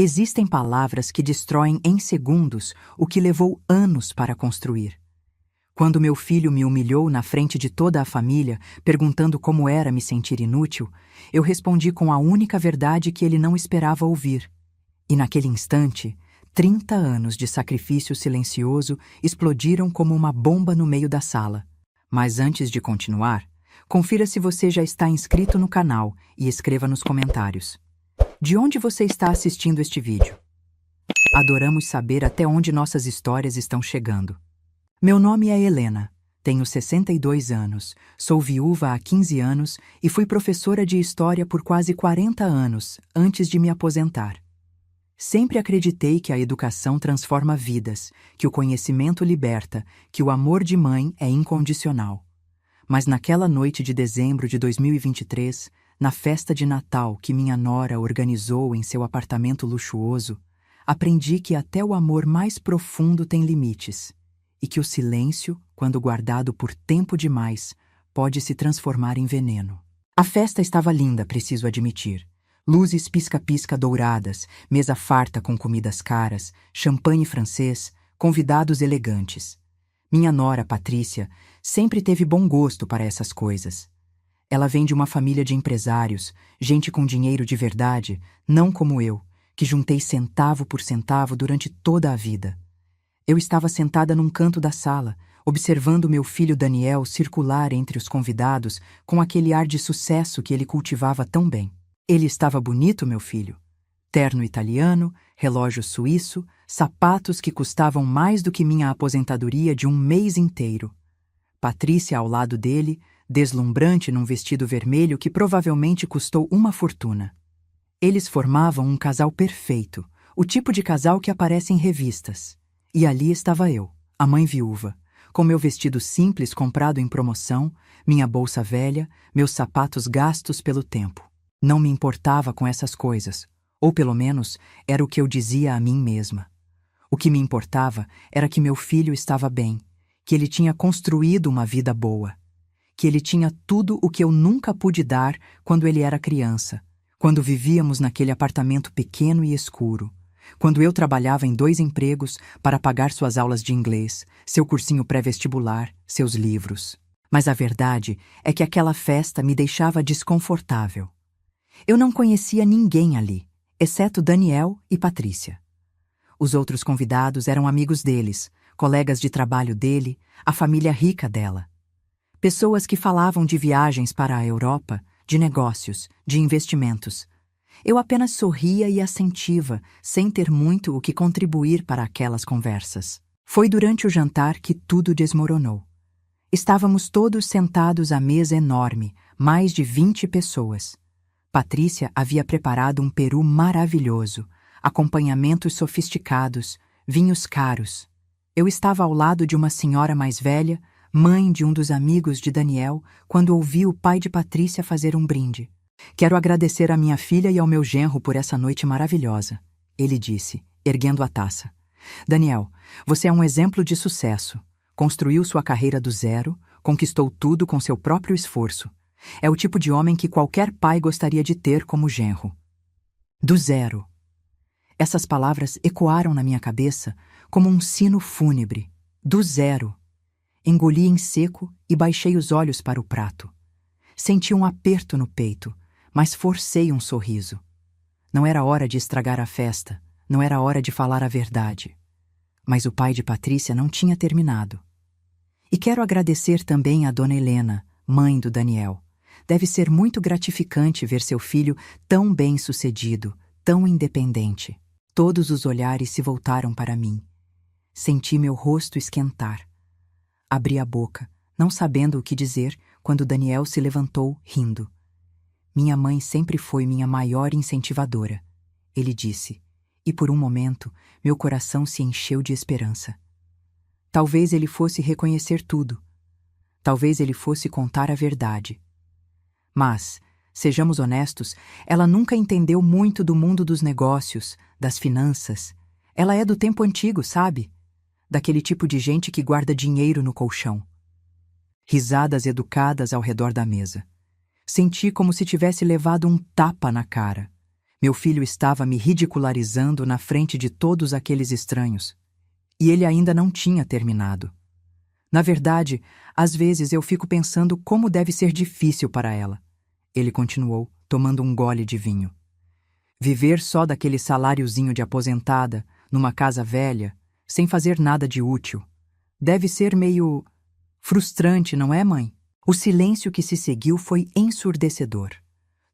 Existem palavras que destroem em segundos o que levou anos para construir. Quando meu filho me humilhou na frente de toda a família, perguntando como era me sentir inútil, eu respondi com a única verdade que ele não esperava ouvir. E naquele instante, 30 anos de sacrifício silencioso explodiram como uma bomba no meio da sala. Mas antes de continuar, confira se você já está inscrito no canal e escreva nos comentários. De onde você está assistindo este vídeo? Adoramos saber até onde nossas histórias estão chegando. Meu nome é Helena, tenho 62 anos, sou viúva há 15 anos e fui professora de história por quase 40 anos, antes de me aposentar. Sempre acreditei que a educação transforma vidas, que o conhecimento liberta, que o amor de mãe é incondicional. Mas naquela noite de dezembro de 2023, na festa de Natal que minha nora organizou em seu apartamento luxuoso, aprendi que até o amor mais profundo tem limites. E que o silêncio, quando guardado por tempo demais, pode se transformar em veneno. A festa estava linda, preciso admitir. Luzes pisca-pisca douradas, mesa farta com comidas caras, champanhe francês, convidados elegantes. Minha nora, Patrícia, sempre teve bom gosto para essas coisas. Ela vem de uma família de empresários, gente com dinheiro de verdade, não como eu, que juntei centavo por centavo durante toda a vida. Eu estava sentada num canto da sala, observando meu filho Daniel circular entre os convidados com aquele ar de sucesso que ele cultivava tão bem. Ele estava bonito, meu filho. Terno italiano, relógio suíço, sapatos que custavam mais do que minha aposentadoria de um mês inteiro. Patrícia ao lado dele, deslumbrante num vestido vermelho que provavelmente custou uma fortuna. Eles formavam um casal perfeito, o tipo de casal que aparece em revistas. E ali estava eu, a mãe viúva, com meu vestido simples comprado em promoção, minha bolsa velha, meus sapatos gastos pelo tempo. Não me importava com essas coisas, ou pelo menos era o que eu dizia a mim mesma. O que me importava era que meu filho estava bem, que ele tinha construído uma vida boa, que ele tinha tudo o que eu nunca pude dar quando ele era criança, quando vivíamos naquele apartamento pequeno e escuro, quando eu trabalhava em 2 empregos para pagar suas aulas de inglês, seu cursinho pré-vestibular, seus livros. Mas a verdade é que aquela festa me deixava desconfortável. Eu não conhecia ninguém ali, exceto Daniel e Patrícia. Os outros convidados eram amigos deles, colegas de trabalho dele, a família rica dela. Pessoas que falavam de viagens para a Europa, de negócios, de investimentos. Eu apenas sorria e assentiva, sem ter muito o que contribuir para aquelas conversas. Foi durante o jantar que tudo desmoronou. Estávamos todos sentados à mesa enorme, mais de 20 pessoas. Patrícia havia preparado um peru maravilhoso, acompanhamentos sofisticados, vinhos caros. Eu estava ao lado de uma senhora mais velha, mãe de um dos amigos de Daniel, quando ouvi o pai de Patrícia fazer um brinde. Quero agradecer à minha filha e ao meu genro por essa noite maravilhosa, ele disse, erguendo a taça. Daniel, você é um exemplo de sucesso. Construiu sua carreira do zero, conquistou tudo com seu próprio esforço. É o tipo de homem que qualquer pai gostaria de ter como genro. Do zero. Essas palavras ecoaram na minha cabeça como um sino fúnebre. Do zero. Engoli em seco e baixei os olhos para o prato. Senti um aperto no peito, mas forcei um sorriso. Não era hora de estragar a festa, não era hora de falar a verdade. Mas o pai de Patrícia não tinha terminado. E quero agradecer também a dona Helena, mãe do Daniel. Deve ser muito gratificante ver seu filho tão bem-sucedido, tão independente. Todos os olhares se voltaram para mim. Senti meu rosto esquentar. Abri a boca, não sabendo o que dizer, quando Daniel se levantou, rindo. Minha mãe sempre foi minha maior incentivadora, ele disse, e por um momento meu coração se encheu de esperança. Talvez ele fosse reconhecer tudo. Talvez ele fosse contar a verdade. Mas, sejamos honestos, ela nunca entendeu muito do mundo dos negócios, das finanças. Ela é do tempo antigo, sabe? Daquele tipo de gente que guarda dinheiro no colchão. Risadas educadas ao redor da mesa. Senti como se tivesse levado um tapa na cara. Meu filho estava me ridicularizando na frente de todos aqueles estranhos. E ele ainda não tinha terminado. Na verdade, às vezes eu fico pensando como deve ser difícil para ela. Ele continuou, tomando um gole de vinho. Viver só daquele saláriozinho de aposentada, numa casa velha, sem fazer nada de útil. Deve ser meio frustrante, não é, mãe? O silêncio que se seguiu foi ensurdecedor.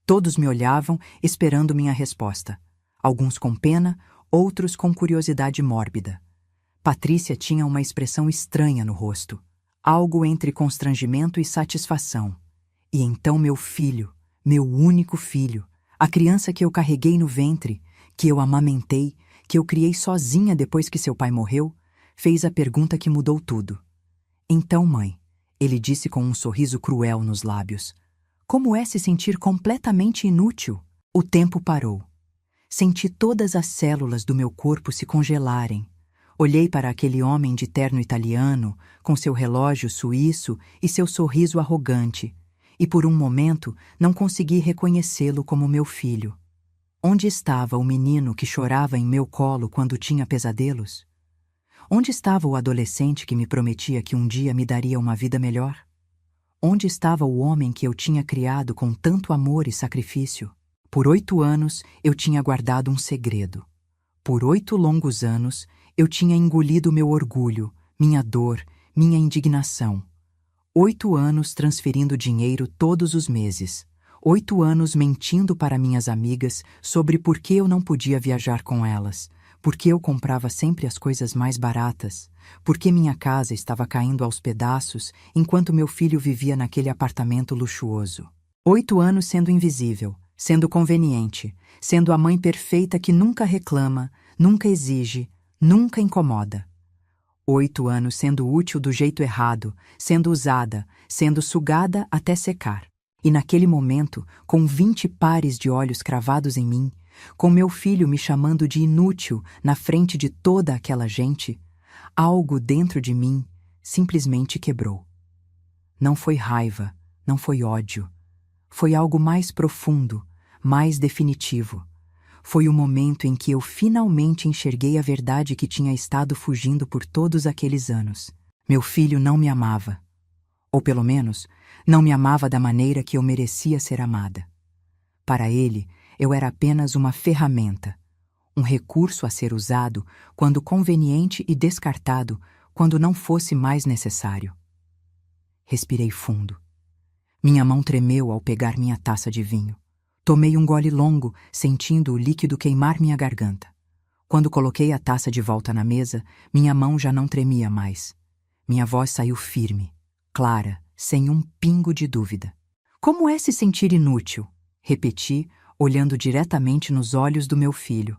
Todos me olhavam, esperando minha resposta. Alguns com pena, outros com curiosidade mórbida. Patrícia tinha uma expressão estranha no rosto, algo entre constrangimento e satisfação. E então meu filho, meu único filho, a criança que eu carreguei no ventre, que eu amamentei, que eu criei sozinha depois que seu pai morreu, fez a pergunta que mudou tudo. Então, mãe, ele disse com um sorriso cruel nos lábios, como é se sentir completamente inútil? O tempo parou. Senti todas as células do meu corpo se congelarem. Olhei para aquele homem de terno italiano, com seu relógio suíço e seu sorriso arrogante, e por um momento não consegui reconhecê-lo como meu filho. Onde estava o menino que chorava em meu colo quando tinha pesadelos? Onde estava o adolescente que me prometia que um dia me daria uma vida melhor? Onde estava o homem que eu tinha criado com tanto amor e sacrifício? Por 8 anos eu tinha guardado um segredo. Por 8 longos anos eu tinha engolido meu orgulho, minha dor, minha indignação. 8 anos transferindo dinheiro todos os meses. 8 anos mentindo para minhas amigas sobre por que eu não podia viajar com elas, por que eu comprava sempre as coisas mais baratas, por que minha casa estava caindo aos pedaços enquanto meu filho vivia naquele apartamento luxuoso. 8 anos sendo invisível, sendo conveniente, sendo a mãe perfeita que nunca reclama, nunca exige, nunca incomoda. 8 anos sendo útil do jeito errado, sendo usada, sendo sugada até secar. E naquele momento, com 20 pares de olhos cravados em mim, com meu filho me chamando de inútil na frente de toda aquela gente, algo dentro de mim simplesmente quebrou. Não foi raiva, não foi ódio. Foi algo mais profundo, mais definitivo. Foi o momento em que eu finalmente enxerguei a verdade que tinha estado fugindo por todos aqueles anos. Meu filho não me amava. Ou pelo menos, não me amava da maneira que eu merecia ser amada. Para ele, eu era apenas uma ferramenta, um recurso a ser usado quando conveniente e descartado quando não fosse mais necessário. Respirei fundo. Minha mão tremeu ao pegar minha taça de vinho. Tomei um gole longo, sentindo o líquido queimar minha garganta. Quando coloquei a taça de volta na mesa, minha mão já não tremia mais. Minha voz saiu firme, clara, sem um pingo de dúvida. Como é se sentir inútil? Repeti, olhando diretamente nos olhos do meu filho.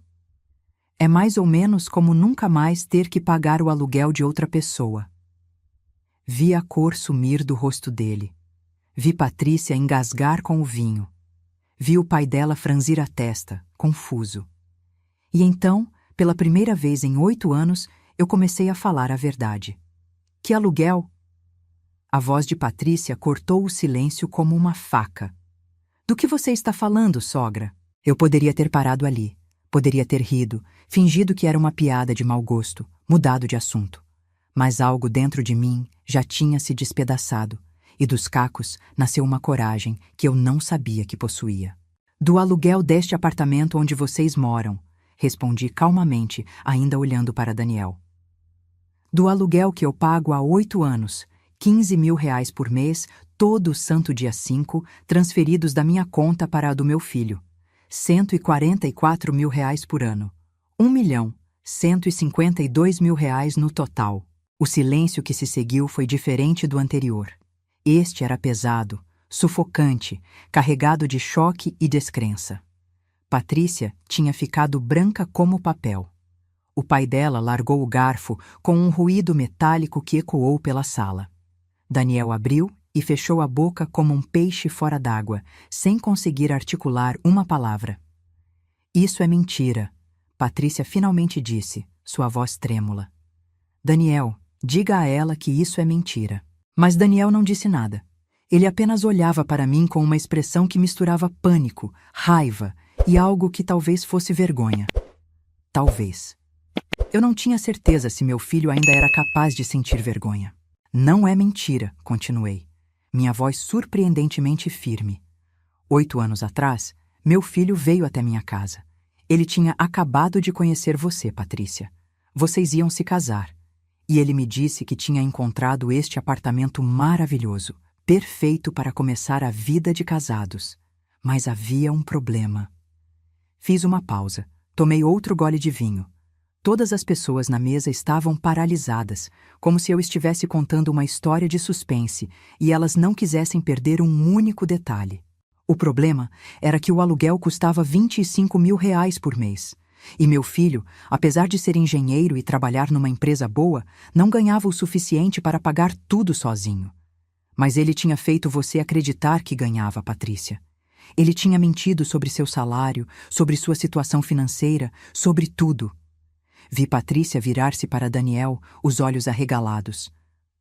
É mais ou menos como nunca mais ter que pagar o aluguel de outra pessoa. Vi a cor sumir do rosto dele. Vi Patrícia engasgar com o vinho. Vi o pai dela franzir a testa, confuso. E então, pela primeira vez em 8 anos, eu comecei a falar a verdade. Que aluguel? A voz de Patrícia cortou o silêncio como uma faca. Do que você está falando, sogra? Eu poderia ter parado ali. Poderia ter rido, fingido que era uma piada de mau gosto, mudado de assunto. Mas algo dentro de mim já tinha se despedaçado, e dos cacos nasceu uma coragem que eu não sabia que possuía. Do aluguel deste apartamento onde vocês moram, respondi calmamente, ainda olhando para Daniel. Do aluguel que eu pago há 8 anos, 15 mil reais por mês, todo santo dia 5, transferidos da minha conta para a do meu filho. 144 mil reais por ano. 1.152.000 reais no total. O silêncio que se seguiu foi diferente do anterior. Este era pesado, sufocante, carregado de choque e descrença. Patrícia tinha ficado branca como papel. O pai dela largou o garfo com um ruído metálico que ecoou pela sala. Daniel abriu e fechou a boca como um peixe fora d'água, sem conseguir articular uma palavra. Isso é mentira, Patrícia finalmente disse, sua voz trêmula. Daniel, diga a ela que isso é mentira. Mas Daniel não disse nada. Ele apenas olhava para mim com uma expressão que misturava pânico, raiva e algo que talvez fosse vergonha. Talvez. Eu não tinha certeza se meu filho ainda era capaz de sentir vergonha. Não é mentira, continuei, minha voz surpreendentemente firme. 8 anos atrás, meu filho veio até minha casa. Ele tinha acabado de conhecer você, Patrícia. Vocês iam se casar. E ele me disse que tinha encontrado este apartamento maravilhoso, perfeito para começar a vida de casados. Mas havia um problema. Fiz uma pausa, tomei outro gole de vinho. Todas as pessoas na mesa estavam paralisadas, como se eu estivesse contando uma história de suspense e elas não quisessem perder um único detalhe. O problema era que o aluguel custava R$ 25.000 por mês. E meu filho, apesar de ser engenheiro e trabalhar numa empresa boa, não ganhava o suficiente para pagar tudo sozinho. Mas ele tinha feito você acreditar que ganhava, Patrícia. Ele tinha mentido sobre seu salário, sobre sua situação financeira, sobre tudo. Vi Patrícia virar-se para Daniel, os olhos arregalados.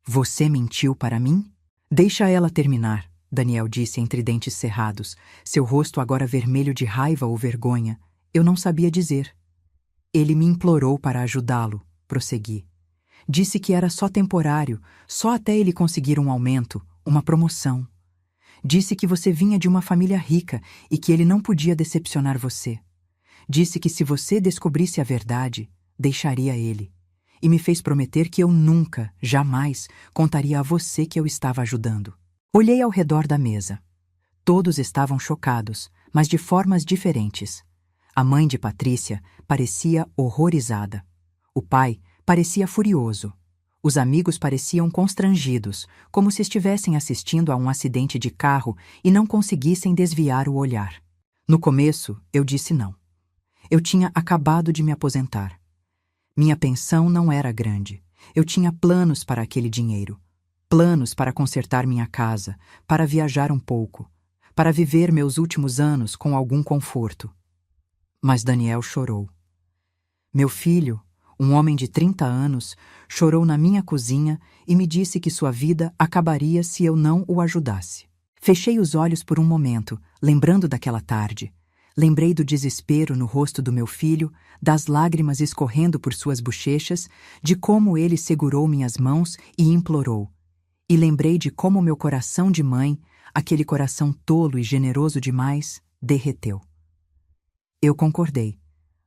Você mentiu para mim? Deixa ela terminar, Daniel disse entre dentes cerrados, seu rosto agora vermelho de raiva ou vergonha. Eu não sabia dizer. Ele me implorou para ajudá-lo, prossegui. Disse que era só temporário, só até ele conseguir um aumento, uma promoção. Disse que você vinha de uma família rica e que ele não podia decepcionar você. Disse que se você descobrisse a verdade, deixaria ele. E me fez prometer que eu nunca, jamais, contaria a você que eu estava ajudando. Olhei ao redor da mesa. Todos estavam chocados, mas de formas diferentes. A mãe de Patrícia parecia horrorizada. O pai parecia furioso. Os amigos pareciam constrangidos, como se estivessem assistindo a um acidente de carro e não conseguissem desviar o olhar. No começo, eu disse não. Eu tinha acabado de me aposentar. Minha pensão não era grande. Eu tinha planos para aquele dinheiro. Planos para consertar minha casa, para viajar um pouco, para viver meus últimos anos com algum conforto. Mas Daniel chorou. Meu filho, um homem de 30 anos, chorou na minha cozinha e me disse que sua vida acabaria se eu não o ajudasse. Fechei os olhos por um momento, lembrando daquela tarde. Lembrei do desespero no rosto do meu filho, das lágrimas escorrendo por suas bochechas, de como ele segurou minhas mãos e implorou. E lembrei de como meu coração de mãe, aquele coração tolo e generoso demais, derreteu. Eu concordei.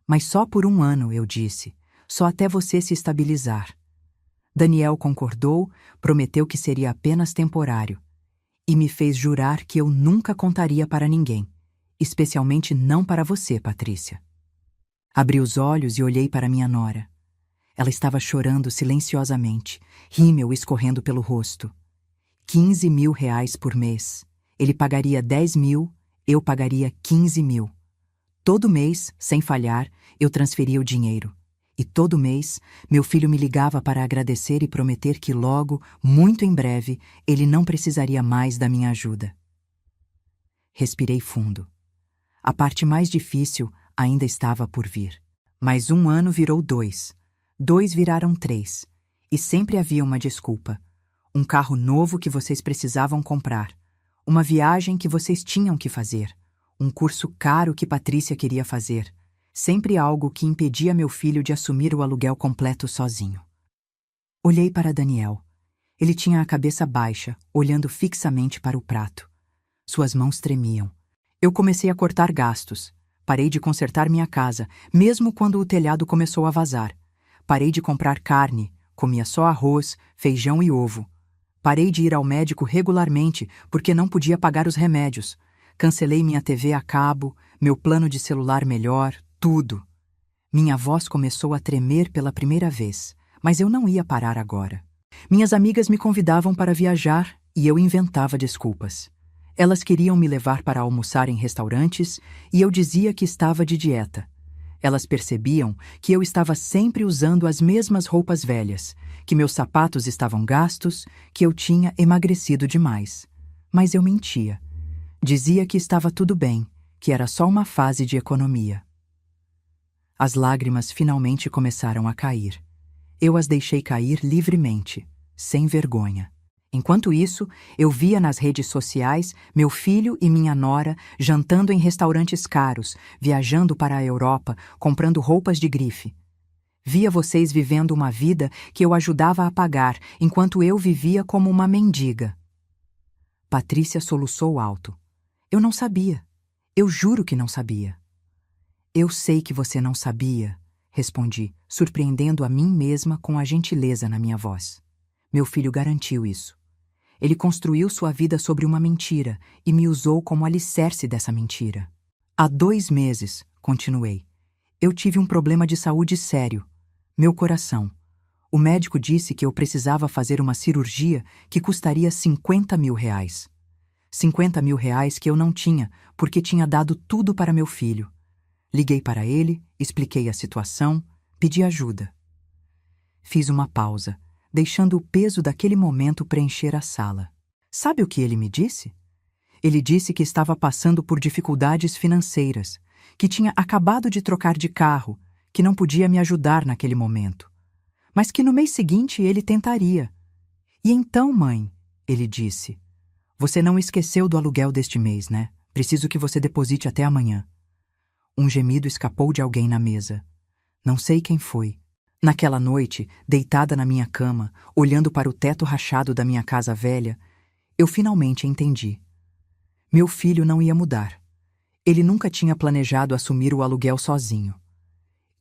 Mas só por 1 ano, eu disse. Só até você se estabilizar. Daniel concordou, prometeu que seria apenas temporário. E me fez jurar que eu nunca contaria para ninguém. Especialmente não para você, Patrícia. Abri os olhos e olhei para minha nora. Ela estava chorando silenciosamente, rímel escorrendo pelo rosto. R$ 15.000 por mês. Ele pagaria 10.000, eu pagaria 15.000. Todo mês, sem falhar, eu transferia o dinheiro. E todo mês, meu filho me ligava para agradecer e prometer que logo, muito em breve, ele não precisaria mais da minha ajuda. Respirei fundo. A parte mais difícil ainda estava por vir. Mas 1 ano virou 2. 2 viraram 3. E sempre havia uma desculpa. Um carro novo que vocês precisavam comprar. Uma viagem que vocês tinham que fazer. Um curso caro que Patrícia queria fazer. Sempre algo que impedia meu filho de assumir o aluguel completo sozinho. Olhei para Daniel. Ele tinha a cabeça baixa, olhando fixamente para o prato. Suas mãos tremiam. Eu comecei a cortar gastos. Parei de consertar minha casa, mesmo quando o telhado começou a vazar. Parei de comprar carne, comia só arroz, feijão e ovo. Parei de ir ao médico regularmente porque não podia pagar os remédios. Cancelei minha TV a cabo, meu plano de celular melhor, tudo. Minha voz começou a tremer pela primeira vez, mas eu não ia parar agora. Minhas amigas me convidavam para viajar e eu inventava desculpas. Elas queriam me levar para almoçar em restaurantes e eu dizia que estava de dieta. Elas percebiam que eu estava sempre usando as mesmas roupas velhas, que meus sapatos estavam gastos, que eu tinha emagrecido demais. Mas eu mentia. Dizia que estava tudo bem, que era só uma fase de economia. As lágrimas finalmente começaram a cair. Eu as deixei cair livremente, sem vergonha. Enquanto isso, eu via nas redes sociais meu filho e minha nora jantando em restaurantes caros, viajando para a Europa, comprando roupas de grife. Via vocês vivendo uma vida que eu ajudava a pagar, enquanto eu vivia como uma mendiga. Patrícia soluçou alto. Eu não sabia. Eu juro que não sabia. Eu sei que você não sabia, respondi, surpreendendo a mim mesma com a gentileza na minha voz. Meu filho garantiu isso. Ele construiu sua vida sobre uma mentira e me usou como alicerce dessa mentira. Há 2 meses, continuei, eu tive um problema de saúde sério. Meu coração. O médico disse que eu precisava fazer uma cirurgia que custaria 50 mil reais. 50 mil reais que eu não tinha, porque tinha dado tudo para meu filho. Liguei para ele, expliquei a situação, pedi ajuda. Fiz uma pausa, deixando o peso daquele momento preencher a sala. Sabe o que ele me disse? Ele disse que estava passando por dificuldades financeiras, que tinha acabado de trocar de carro, que não podia me ajudar naquele momento, mas que no mês seguinte ele tentaria. E então, mãe, ele disse, você não esqueceu do aluguel deste mês, né? Preciso que você deposite até amanhã. Um gemido escapou de alguém na mesa. Não sei quem foi. Naquela noite, deitada na minha cama, olhando para o teto rachado da minha casa velha, eu finalmente entendi. Meu filho não ia mudar. Ele nunca tinha planejado assumir o aluguel sozinho.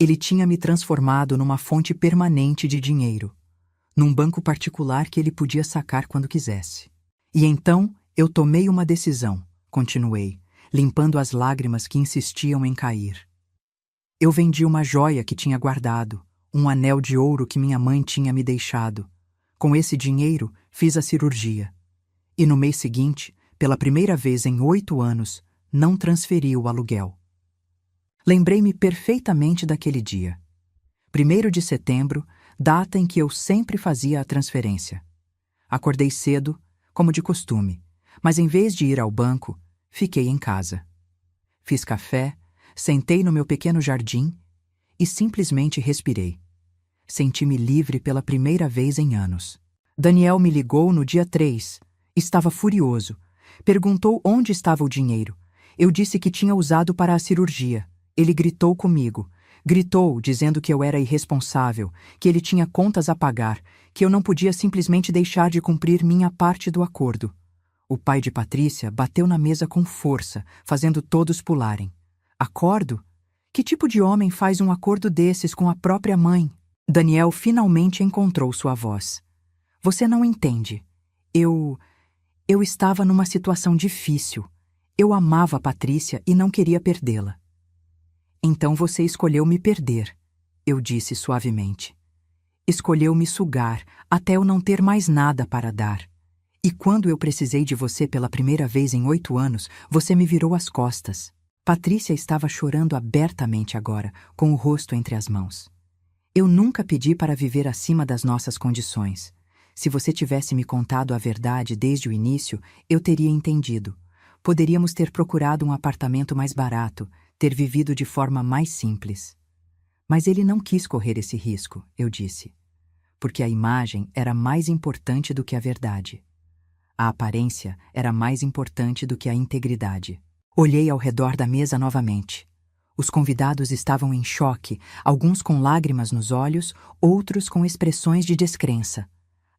Ele tinha me transformado numa fonte permanente de dinheiro, num banco particular que ele podia sacar quando quisesse. E então eu tomei uma decisão, continuei, limpando as lágrimas que insistiam em cair. Eu vendi uma joia que tinha guardado, um anel de ouro que minha mãe tinha me deixado. Com esse dinheiro, fiz a cirurgia. E no mês seguinte, pela primeira vez em 8 anos, não transferi o aluguel. Lembrei-me perfeitamente daquele dia. 1º de setembro, data em que eu sempre fazia a transferência. Acordei cedo, como de costume, mas em vez de ir ao banco, fiquei em casa. Fiz café, sentei no meu pequeno jardim e simplesmente respirei. Senti-me livre pela primeira vez em anos. Daniel me ligou no dia 3. Estava furioso. Perguntou onde estava o dinheiro. Eu disse que tinha usado para a cirurgia. Ele gritou comigo. Gritou, dizendo que eu era irresponsável, que ele tinha contas a pagar, que eu não podia simplesmente deixar de cumprir minha parte do acordo. O pai de Patrícia bateu na mesa com força, fazendo todos pularem. Acordo? Que tipo de homem faz um acordo desses com a própria mãe? Daniel finalmente encontrou sua voz. Você não entende. Eu estava numa situação difícil. Eu amava a Patrícia e não queria perdê-la. Então você escolheu me perder, eu disse suavemente. Escolheu me sugar até eu não ter mais nada para dar. E quando eu precisei de você pela primeira vez em 8 anos, você me virou as costas. Patrícia estava chorando abertamente agora, com o rosto entre as mãos. Eu nunca pedi para viver acima das nossas condições. Se você tivesse me contado a verdade desde o início, eu teria entendido. Poderíamos ter procurado um apartamento mais barato, ter vivido de forma mais simples. Mas ele não quis correr esse risco, eu disse, porque a imagem era mais importante do que a verdade. A aparência era mais importante do que a integridade. Olhei ao redor da mesa novamente. Os convidados estavam em choque, alguns com lágrimas nos olhos, outros com expressões de descrença.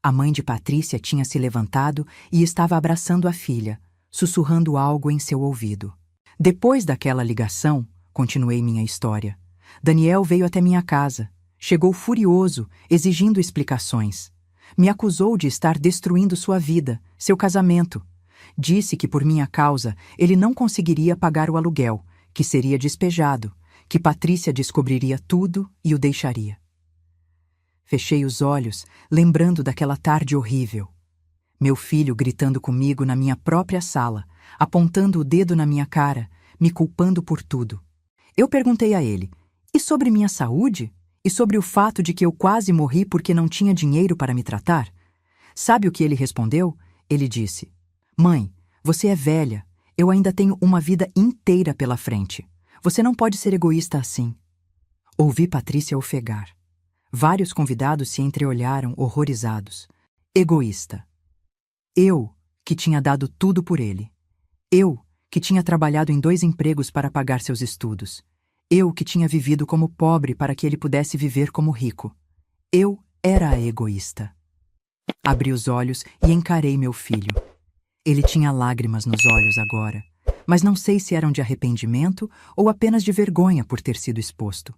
A mãe de Patrícia tinha se levantado e estava abraçando a filha, sussurrando algo em seu ouvido. Depois daquela ligação, continuei minha história, Daniel veio até minha casa. Chegou furioso, exigindo explicações. Me acusou de estar destruindo sua vida, seu casamento. Disse que por minha causa ele não conseguiria pagar o aluguel, que seria despejado, que Patrícia descobriria tudo e o deixaria. Fechei os olhos, lembrando daquela tarde horrível. Meu filho gritando comigo na minha própria sala, apontando o dedo na minha cara, me culpando por tudo. Eu perguntei a ele, e sobre minha saúde? E sobre o fato de que eu quase morri porque não tinha dinheiro para me tratar? Sabe o que ele respondeu? Ele disse, mãe, você é velha, eu ainda tenho uma vida inteira pela frente. Você não pode ser egoísta assim. Ouvi Patrícia ofegar. Vários convidados se entreolharam horrorizados. Egoísta. Eu, que tinha dado tudo por ele. Eu, que tinha trabalhado em 2 empregos para pagar seus estudos. Eu, que tinha vivido como pobre para que ele pudesse viver como rico. Eu era a egoísta. Abri os olhos e encarei meu filho. Ele tinha lágrimas nos olhos agora, mas não sei se eram de arrependimento ou apenas de vergonha por ter sido exposto.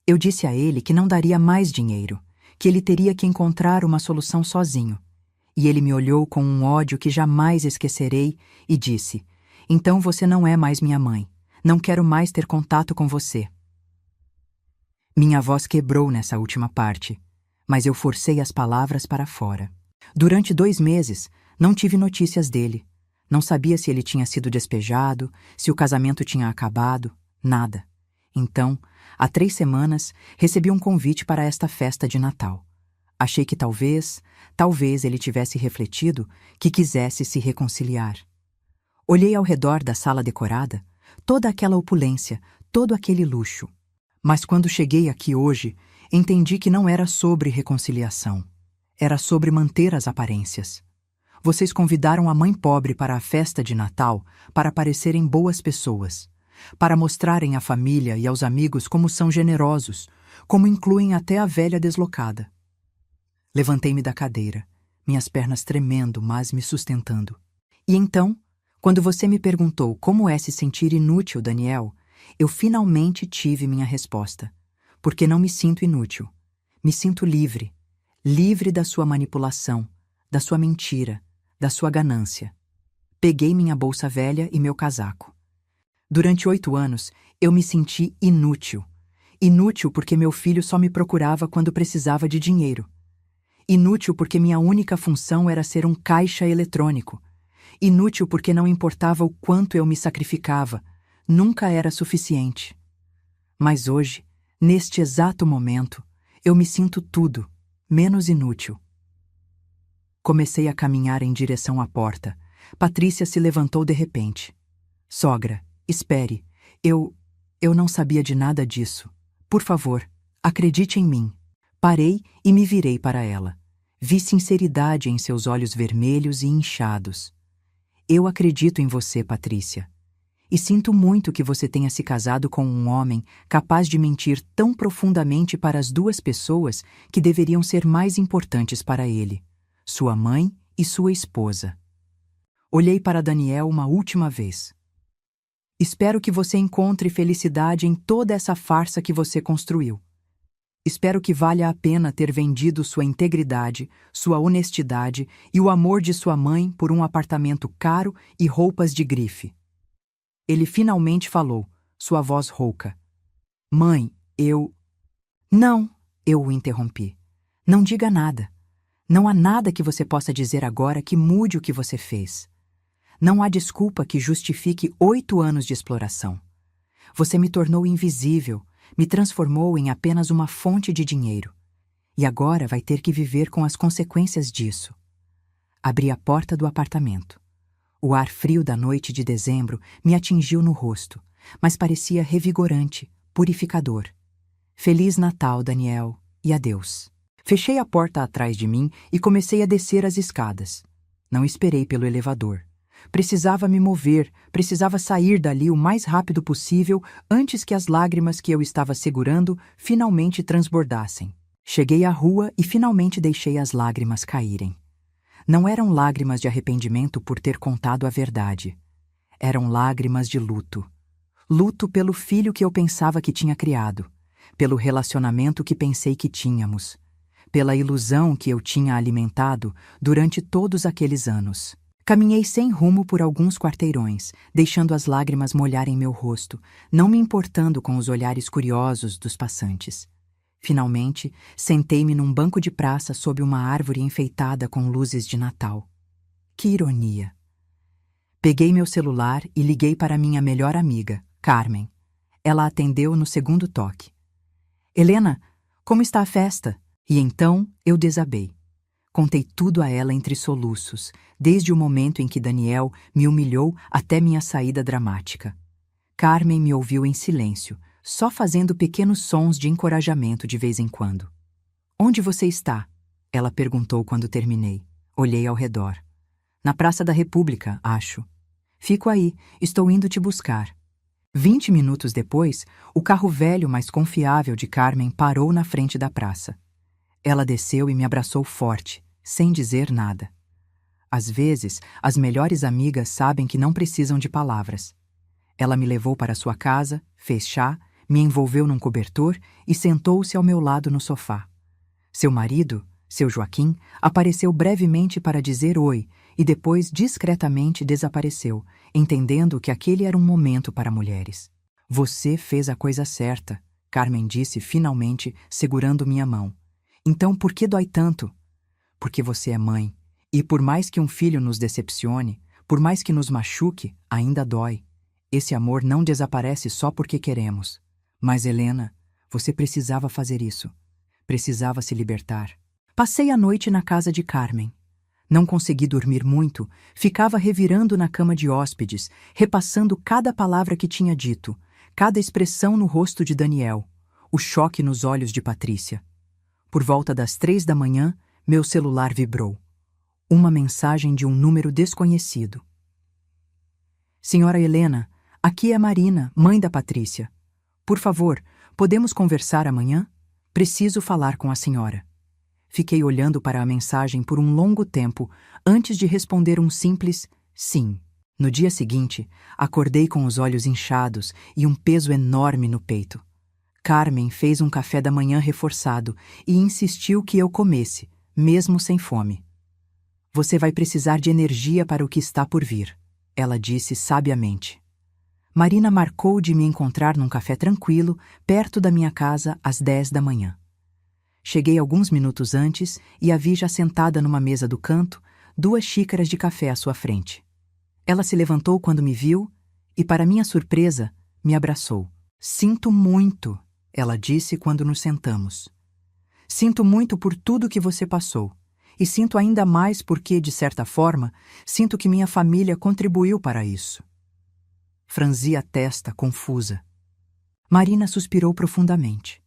Eu disse a ele que não daria mais dinheiro, que ele teria que encontrar uma solução sozinho. E ele me olhou com um ódio que jamais esquecerei e disse: "Então você não é mais minha mãe. Não quero mais ter contato com você." Minha voz quebrou nessa última parte, mas eu forcei as palavras para fora. Durante 2 meses, não tive notícias dele. Não sabia se ele tinha sido despejado, se o casamento tinha acabado, nada. Então, há 3 semanas, recebi um convite para esta festa de Natal. Achei que talvez ele tivesse refletido que quisesse se reconciliar. Olhei ao redor da sala decorada, toda aquela opulência, todo aquele luxo. Mas quando cheguei aqui hoje, entendi que não era sobre reconciliação. Era sobre manter as aparências. Vocês convidaram a mãe pobre para a festa de Natal para parecerem boas pessoas, para mostrarem à família e aos amigos como são generosos, como incluem até a velha deslocada. Levantei-me da cadeira, minhas pernas tremendo, mas me sustentando. E então, quando você me perguntou como é se sentir inútil, Daniel, eu finalmente tive minha resposta. Porque não me sinto inútil. Me sinto livre. Livre da sua manipulação, da sua mentira, da sua ganância. Peguei minha bolsa velha e meu casaco. Durante 8 anos, eu me senti inútil. Inútil porque meu filho só me procurava quando precisava de dinheiro. Inútil porque minha única função era ser um caixa eletrônico. Inútil porque não importava o quanto eu me sacrificava, nunca era suficiente. Mas hoje, neste exato momento, eu me sinto tudo, menos inútil. Comecei a caminhar em direção à porta. Patrícia se levantou de repente. "Sogra, espere. Eu não sabia de nada disso. Por favor, acredite em mim." Parei e me virei para ela. Vi sinceridade em seus olhos vermelhos e inchados. "Eu acredito em você, Patrícia. E sinto muito que você tenha se casado com um homem capaz de mentir tão profundamente para as 2 pessoas que deveriam ser mais importantes para ele, sua mãe e sua esposa." Olhei para Daniel uma última vez. "Espero que você encontre felicidade em toda essa farsa que você construiu. Espero que valha a pena ter vendido sua integridade, sua honestidade e o amor de sua mãe por um apartamento caro e roupas de grife." Ele finalmente falou, sua voz rouca. "Mãe, eu..." "Não," eu o interrompi. "Não diga nada. Não há nada que você possa dizer agora que mude o que você fez. Não há desculpa que justifique 8 anos de exploração. Você me tornou invisível, me transformou em apenas uma fonte de dinheiro. E agora vai ter que viver com as consequências disso." Abri a porta do apartamento. O ar frio da noite de dezembro me atingiu no rosto, mas parecia revigorante, purificador. "Feliz Natal, Daniel, e adeus." Fechei a porta atrás de mim e comecei a descer as escadas. Não esperei pelo elevador. Precisava me mover, precisava sair dali o mais rápido possível antes que as lágrimas que eu estava segurando finalmente transbordassem. Cheguei à rua e finalmente deixei as lágrimas caírem. Não eram lágrimas de arrependimento por ter contado a verdade. Eram lágrimas de luto. Luto pelo filho que eu pensava que tinha criado, pelo relacionamento que pensei que tínhamos, pela ilusão que eu tinha alimentado durante todos aqueles anos. Caminhei sem rumo por alguns quarteirões, deixando as lágrimas molharem meu rosto, não me importando com os olhares curiosos dos passantes. Finalmente, sentei-me num banco de praça sob uma árvore enfeitada com luzes de Natal. Que ironia! Peguei meu celular e liguei para minha melhor amiga, Carmen. Ela atendeu no segundo toque. "Helena, como está a festa?" E então eu desabei. Contei tudo a ela entre soluços, desde o momento em que Daniel me humilhou até minha saída dramática. Carmen me ouviu em silêncio, só fazendo pequenos sons de encorajamento de vez em quando. "Onde você está?" ela perguntou quando terminei. Olhei ao redor. Na Praça da República, acho. Fico aí, estou indo te buscar. 20 minutos depois, o carro velho mais confiável de Carmen parou na frente da praça. Ela desceu e me abraçou forte, sem dizer nada. Às vezes, as melhores amigas sabem que não precisam de palavras. Ela me levou para sua casa, fez chá, me envolveu num cobertor e sentou-se ao meu lado no sofá. Seu marido, seu Joaquim, apareceu brevemente para dizer oi e depois discretamente desapareceu, entendendo que aquele era um momento para mulheres. Você fez a coisa certa, Carmen disse finalmente, segurando minha mão. Então por que dói tanto? Porque você é mãe. E por mais que um filho nos decepcione, por mais que nos machuque, ainda dói. Esse amor não desaparece só porque queremos. Mas, Helena, você precisava fazer isso. Precisava se libertar. Passei a noite na casa de Carmen. Não consegui dormir muito, ficava revirando na cama de hóspedes, repassando cada palavra que tinha dito, cada expressão no rosto de Daniel, o choque nos olhos de Patrícia. Por volta das 3 da manhã, meu celular vibrou. Uma mensagem de um número desconhecido. Senhora Helena, aqui é Marina, mãe da Patrícia. Por favor, podemos conversar amanhã? Preciso falar com a senhora. Fiquei olhando para a mensagem por um longo tempo antes de responder um simples sim. No dia seguinte, acordei com os olhos inchados e um peso enorme no peito. Carmen fez um café da manhã reforçado e insistiu que eu comesse, mesmo sem fome. Você vai precisar de energia para o que está por vir, ela disse sabiamente. Marina marcou de me encontrar num café tranquilo, perto da minha casa, às 10 da manhã. Cheguei alguns minutos antes e a vi já sentada numa mesa do canto, 2 xícaras de café à sua frente. Ela se levantou quando me viu e, para minha surpresa, me abraçou. Sinto muito, ela disse quando nos sentamos. Sinto muito por tudo que você passou. E sinto ainda mais porque, de certa forma, sinto que minha família contribuiu para isso. Franzi a testa, confusa. Marina suspirou profundamente.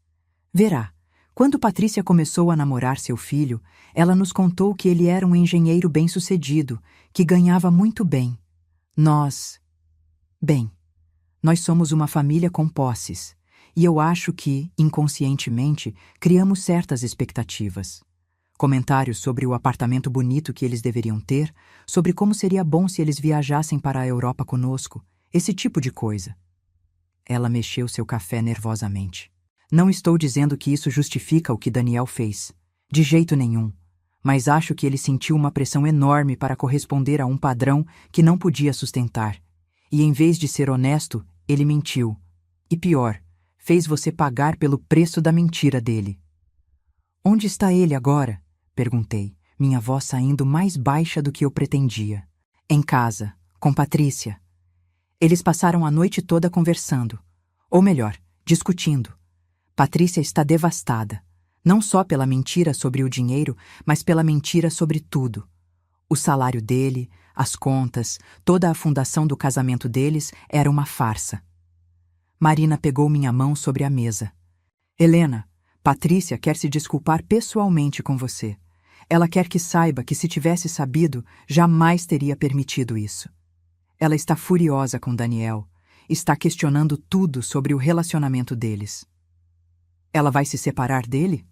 Verá, quando Patrícia começou a namorar seu filho, ela nos contou que ele era um engenheiro bem-sucedido, que ganhava muito bem. Nós somos uma família com posses, e eu acho que, inconscientemente, criamos certas expectativas. Comentários sobre o apartamento bonito que eles deveriam ter, sobre como seria bom se eles viajassem para a Europa conosco, esse tipo de coisa. Ela mexeu seu café nervosamente. Não estou dizendo que isso justifica o que Daniel fez. De jeito nenhum. Mas acho que ele sentiu uma pressão enorme para corresponder a um padrão que não podia sustentar. E em vez de ser honesto, ele mentiu. E pior, fez você pagar pelo preço da mentira dele. Onde está ele agora? Perguntei, minha voz saindo mais baixa do que eu pretendia. Em casa, com Patrícia. Eles passaram a noite toda conversando. Ou melhor, discutindo. Patrícia está devastada. Não só pela mentira sobre o dinheiro, mas pela mentira sobre tudo. O salário dele, as contas, toda a fundação do casamento deles era uma farsa. Marina pegou minha mão sobre a mesa. Helena, Patrícia quer se desculpar pessoalmente com você. Ela quer que saiba que se tivesse sabido, jamais teria permitido isso. Ela está furiosa com Daniel. Está questionando tudo sobre o relacionamento deles. Ela vai se separar dele?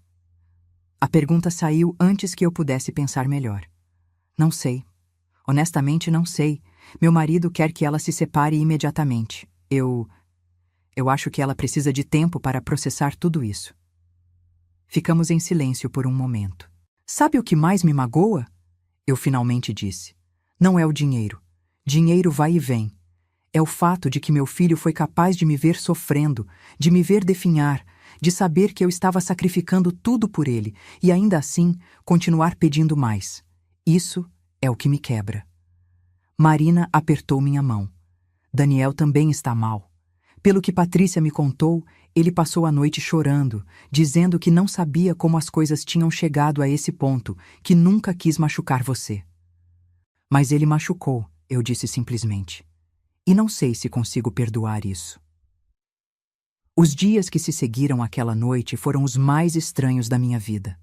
A pergunta saiu antes que eu pudesse pensar melhor. Não sei. Honestamente, não sei. Meu marido quer que ela se separe imediatamente. Eu acho que ela precisa de tempo para processar tudo isso. Ficamos em silêncio por um momento. Sabe o que mais me magoa? Eu finalmente disse. Não é o dinheiro. Dinheiro vai e vem. É o fato de que meu filho foi capaz de me ver sofrendo, de me ver definhar, de saber que eu estava sacrificando tudo por ele e ainda assim continuar pedindo mais. Isso é o que me quebra. Marina apertou minha mão. Daniel também está mal. Pelo que Patrícia me contou, ele passou a noite chorando, dizendo que não sabia como as coisas tinham chegado a esse ponto, que nunca quis machucar você. Mas ele machucou, eu disse simplesmente. E não sei se consigo perdoar isso. Os dias que se seguiram àquela noite foram os mais estranhos da minha vida.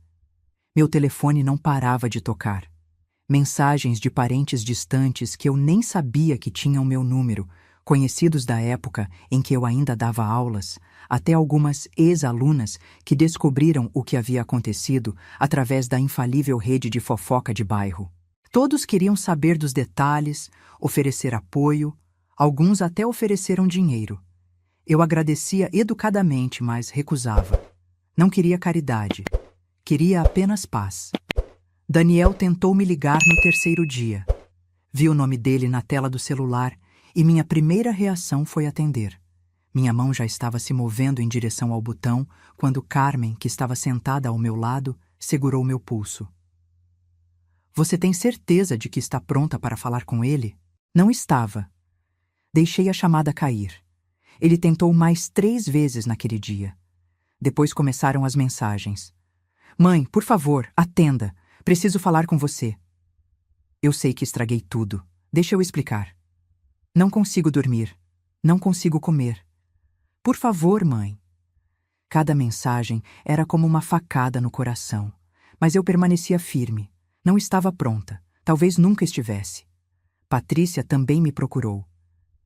Meu telefone não parava de tocar. Mensagens de parentes distantes que eu nem sabia que tinham meu número, conhecidos da época em que eu ainda dava aulas, até algumas ex-alunas que descobriram o que havia acontecido através da infalível rede de fofoca de bairro. Todos queriam saber dos detalhes, oferecer apoio, alguns até ofereceram dinheiro. Eu agradecia educadamente, mas recusava. Não queria caridade. Queria apenas paz. Daniel tentou me ligar no terceiro dia. Vi o nome dele na tela do celular e minha primeira reação foi atender. Minha mão já estava se movendo em direção ao botão quando Carmen, que estava sentada ao meu lado, segurou meu pulso. Você tem certeza de que está pronta para falar com ele? Não estava. Deixei a chamada cair. Ele tentou mais 3 vezes naquele dia. Depois começaram as mensagens. Mãe, por favor, atenda. Preciso falar com você. Eu sei que estraguei tudo. Deixa eu explicar. Não consigo dormir. Não consigo comer. Por favor, mãe. Cada mensagem era como uma facada no coração, mas eu permanecia firme. Não estava pronta. Talvez nunca estivesse. Patrícia também me procurou.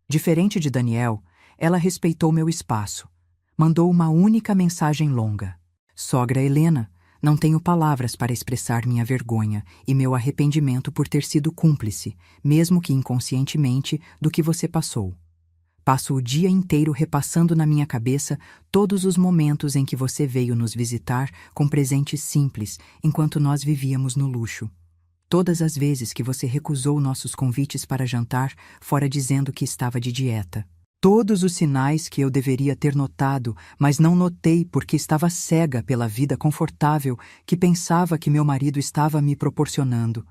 Diferente de Daniel, ela respeitou meu espaço. Mandou uma única mensagem longa. Sogra Helena, não tenho palavras para expressar minha vergonha e meu arrependimento por ter sido cúmplice, mesmo que inconscientemente, do que você passou. Passo o dia inteiro repassando na minha cabeça todos os momentos em que você veio nos visitar com presentes simples, enquanto nós vivíamos no luxo. Todas as vezes que você recusou nossos convites para jantar, fora dizendo que estava de dieta. Todos os sinais que eu deveria ter notado, mas não notei porque estava cega pela vida confortável que pensava que meu marido estava me proporcionando.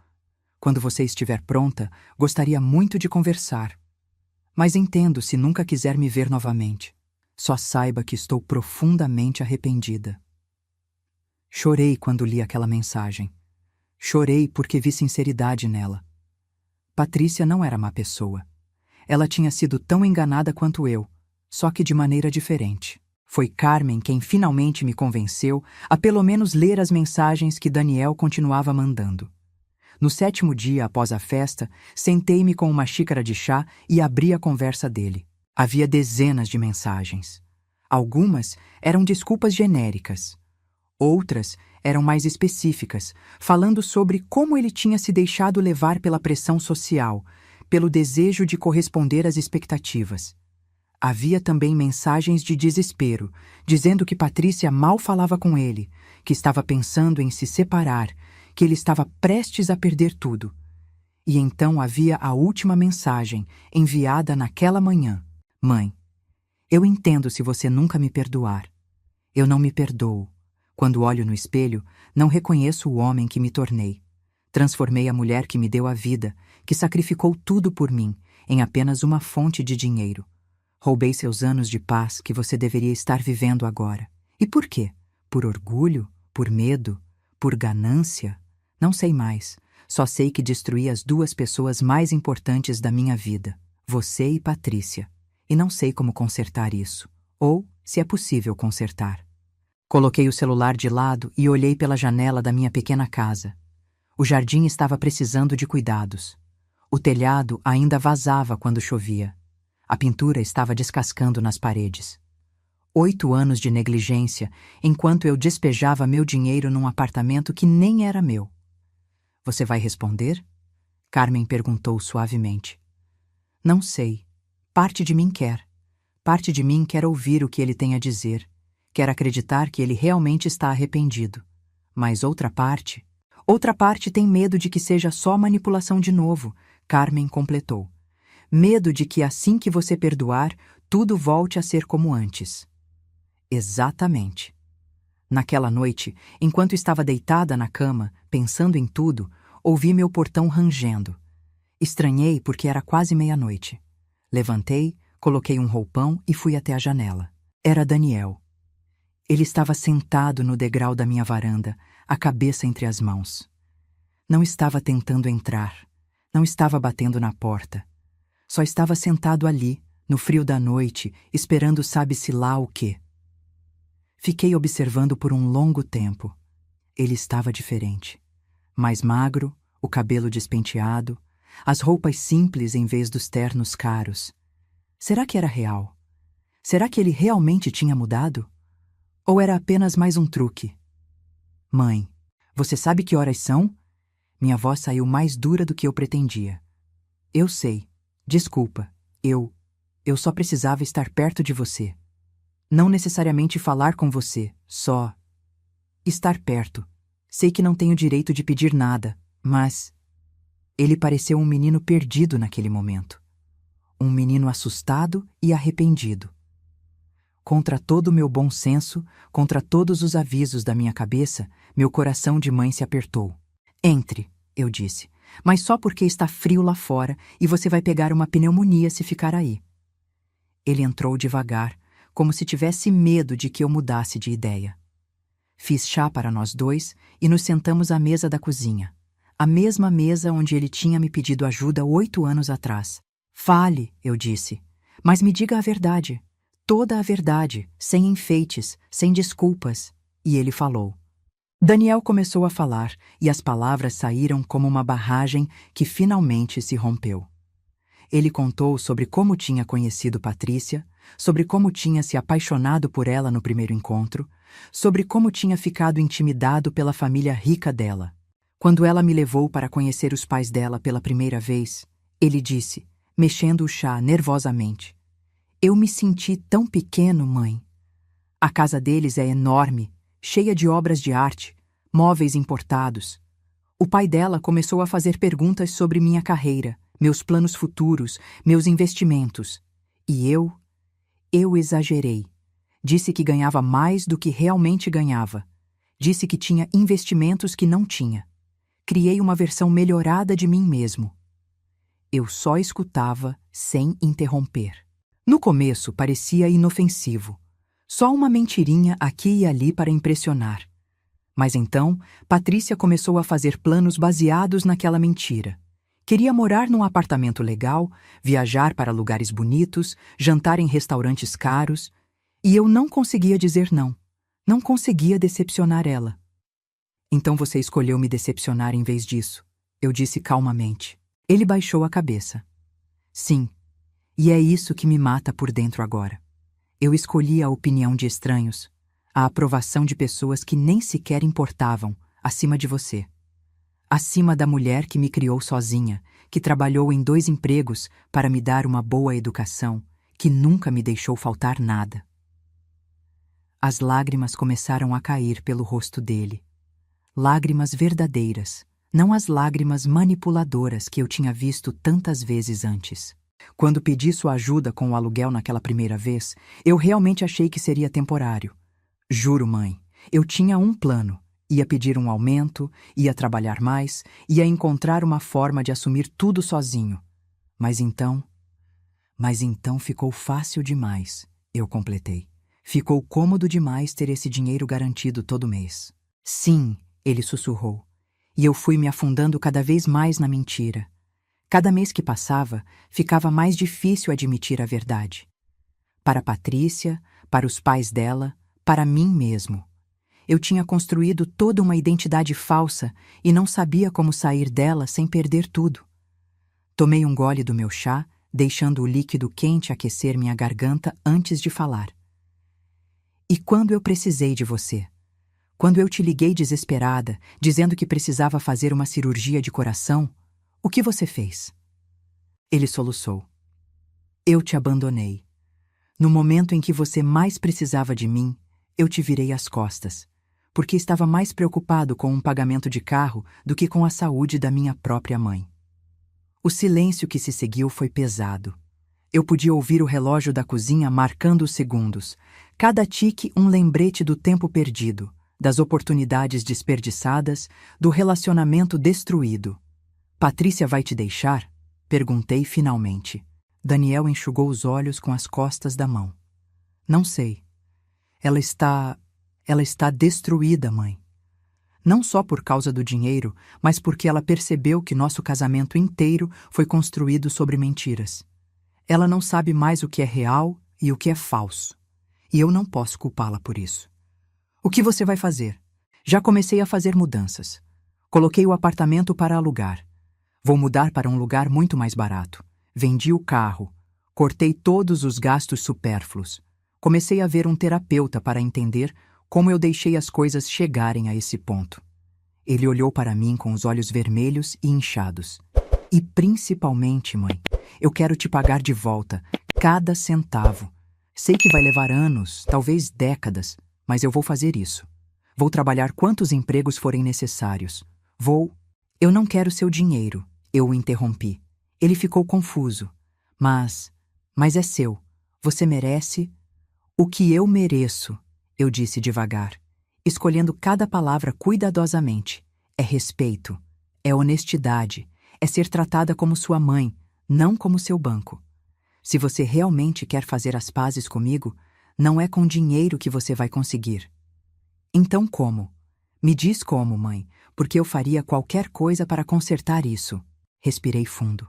Quando você estiver pronta, gostaria muito de conversar. Mas entendo se nunca quiser me ver novamente. Só saiba que estou profundamente arrependida. Chorei quando li aquela mensagem. Chorei porque vi sinceridade nela. Patrícia não era má pessoa. Ela tinha sido tão enganada quanto eu, só que de maneira diferente. Foi Carmen quem finalmente me convenceu a pelo menos ler as mensagens que Daniel continuava mandando. No 7º dia após a festa, sentei-me com uma xícara de chá e abri a conversa dele. Havia dezenas de mensagens. Algumas eram desculpas genéricas. Outras eram mais específicas, falando sobre como ele tinha se deixado levar pela pressão social, pelo desejo de corresponder às expectativas. Havia também mensagens de desespero, dizendo que Patrícia mal falava com ele, que estava pensando em se separar, que ele estava prestes a perder tudo. E então havia a última mensagem, enviada naquela manhã. Mãe, eu entendo se você nunca me perdoar. Eu não me perdoo. Quando olho no espelho, não reconheço o homem que me tornei. Transformei a mulher que me deu a vida, que sacrificou tudo por mim, em apenas uma fonte de dinheiro. Roubei seus anos de paz que você deveria estar vivendo agora. E por quê? Por orgulho? Por medo? Por ganância? Não sei mais. Só sei que destruí as 2 pessoas mais importantes da minha vida, você e Patrícia. E não sei como consertar isso, ou se é possível consertar. Coloquei o celular de lado e olhei pela janela da minha pequena casa. O jardim estava precisando de cuidados. O telhado ainda vazava quando chovia. A pintura estava descascando nas paredes. 8 anos de negligência, enquanto eu despejava meu dinheiro num apartamento que nem era meu. Você vai responder? Carmen perguntou suavemente. Não sei. Parte de mim quer. Parte de mim quer ouvir o que ele tem a dizer. Quer acreditar que ele realmente está arrependido. Mas outra parte tem medo de que seja só manipulação de novo, Carmen completou. Medo de que assim que você perdoar, tudo volte a ser como antes. Exatamente. Naquela noite, enquanto estava deitada na cama, pensando em tudo, ouvi meu portão rangendo. Estranhei porque era quase meia-noite. Levantei, coloquei um roupão e fui até a janela. Era Daniel. Ele estava sentado no degrau da minha varanda, a cabeça entre as mãos. Não estava tentando entrar. Não estava batendo na porta. Só estava sentado ali, no frio da noite, esperando sabe-se lá o quê. Fiquei observando por um longo tempo. Ele estava diferente. Mais magro, o cabelo despenteado, as roupas simples em vez dos ternos caros. Será que era real? Será que ele realmente tinha mudado? Ou era apenas mais um truque? Mãe, você sabe que horas são? Minha voz saiu mais dura do que eu pretendia. Eu sei. Desculpa. Eu só precisava estar perto de você. Não necessariamente falar com você, só estar perto. Sei que não tenho direito de pedir nada, mas... Ele pareceu um menino perdido naquele momento. Um menino assustado e arrependido. Contra todo o meu bom senso, contra todos os avisos da minha cabeça, meu coração de mãe se apertou. Entre, eu disse, mas só porque está frio lá fora e você vai pegar uma pneumonia se ficar aí. Ele entrou devagar, como se tivesse medo de que eu mudasse de ideia. Fiz chá para nós dois e nos sentamos à mesa da cozinha, a mesma mesa onde ele tinha me pedido ajuda 8 anos atrás. Fale, eu disse, mas me diga a verdade. Toda a verdade, sem enfeites, sem desculpas. E ele falou. Daniel começou a falar e as palavras saíram como uma barragem que finalmente se rompeu. Ele contou sobre como tinha conhecido Patrícia, sobre como tinha se apaixonado por ela no primeiro encontro, sobre como tinha ficado intimidado pela família rica dela. Quando ela me levou para conhecer os pais dela pela primeira vez, ele disse, mexendo o chá nervosamente. Eu me senti tão pequeno, mãe. A casa deles é enorme, cheia de obras de arte, móveis importados. O pai dela começou a fazer perguntas sobre minha carreira, meus planos futuros, meus investimentos. E eu exagerei. Disse que ganhava mais do que realmente ganhava. Disse que tinha investimentos que não tinha. Criei uma versão melhorada de mim mesmo. Eu só escutava sem interromper. No começo parecia inofensivo. Só uma mentirinha aqui e ali para impressionar. Mas então, Patrícia começou a fazer planos baseados naquela mentira. Queria morar num apartamento legal, viajar para lugares bonitos, jantar em restaurantes caros, e eu não conseguia dizer não. Não conseguia decepcionar ela. Então você escolheu me decepcionar em vez disso, eu disse calmamente. Ele baixou a cabeça. Sim, e é isso que me mata por dentro agora. Eu escolhi a opinião de estranhos, a aprovação de pessoas que nem sequer importavam, acima de você. Acima da mulher que me criou sozinha, que trabalhou em 2 empregos para me dar uma boa educação, que nunca me deixou faltar nada. As lágrimas começaram a cair pelo rosto dele. Lágrimas verdadeiras, não as lágrimas manipuladoras que eu tinha visto tantas vezes antes. Quando pedi sua ajuda com o aluguel naquela primeira vez, eu realmente achei que seria temporário. Juro, mãe, eu tinha um plano. Ia pedir um aumento, ia trabalhar mais, ia encontrar uma forma de assumir tudo sozinho. Mas então ficou fácil demais, eu completei. Ficou cômodo demais ter esse dinheiro garantido todo mês. Sim, ele sussurrou. E eu fui me afundando cada vez mais na mentira. Cada mês que passava, ficava mais difícil admitir a verdade. Para Patrícia, para os pais dela, para mim mesmo. Eu tinha construído toda uma identidade falsa e não sabia como sair dela sem perder tudo. Tomei um gole do meu chá, deixando o líquido quente aquecer minha garganta antes de falar. E quando eu precisei de você? Quando eu te liguei desesperada, dizendo que precisava fazer uma cirurgia de coração, o que você fez? Ele soluçou. Eu te abandonei. No momento em que você mais precisava de mim, eu te virei as costas, porque estava mais preocupado com um pagamento de carro do que com a saúde da minha própria mãe. O silêncio que se seguiu foi pesado. Eu podia ouvir o relógio da cozinha marcando os segundos, cada tique um lembrete do tempo perdido, das oportunidades desperdiçadas, do relacionamento destruído. Patrícia vai te deixar? Perguntei finalmente. Daniel enxugou os olhos com as costas da mão. Não sei. Ela está destruída, mãe. Não só por causa do dinheiro, mas porque ela percebeu que nosso casamento inteiro foi construído sobre mentiras. Ela não sabe mais o que é real e o que é falso. E eu não posso culpá-la por isso. O que você vai fazer? Já comecei a fazer mudanças. Coloquei o apartamento para alugar. Vou mudar para um lugar muito mais barato. Vendi o carro. Cortei todos os gastos supérfluos. Comecei a ver um terapeuta para entender como eu deixei as coisas chegarem a esse ponto. Ele olhou para mim com os olhos vermelhos e inchados. E principalmente, mãe, eu quero te pagar de volta, cada centavo. Sei que vai levar anos, talvez décadas, mas eu vou fazer isso. Vou trabalhar quantos empregos forem necessários. Eu não quero seu dinheiro, eu o interrompi. Ele ficou confuso. Mas é seu. Você merece o que eu mereço, eu disse devagar, escolhendo cada palavra cuidadosamente. É respeito, é honestidade, é ser tratada como sua mãe, não como seu banco. Se você realmente quer fazer as pazes comigo, não é com dinheiro que você vai conseguir. Então como? Me diz como, mãe, porque eu faria qualquer coisa para consertar isso. Respirei fundo.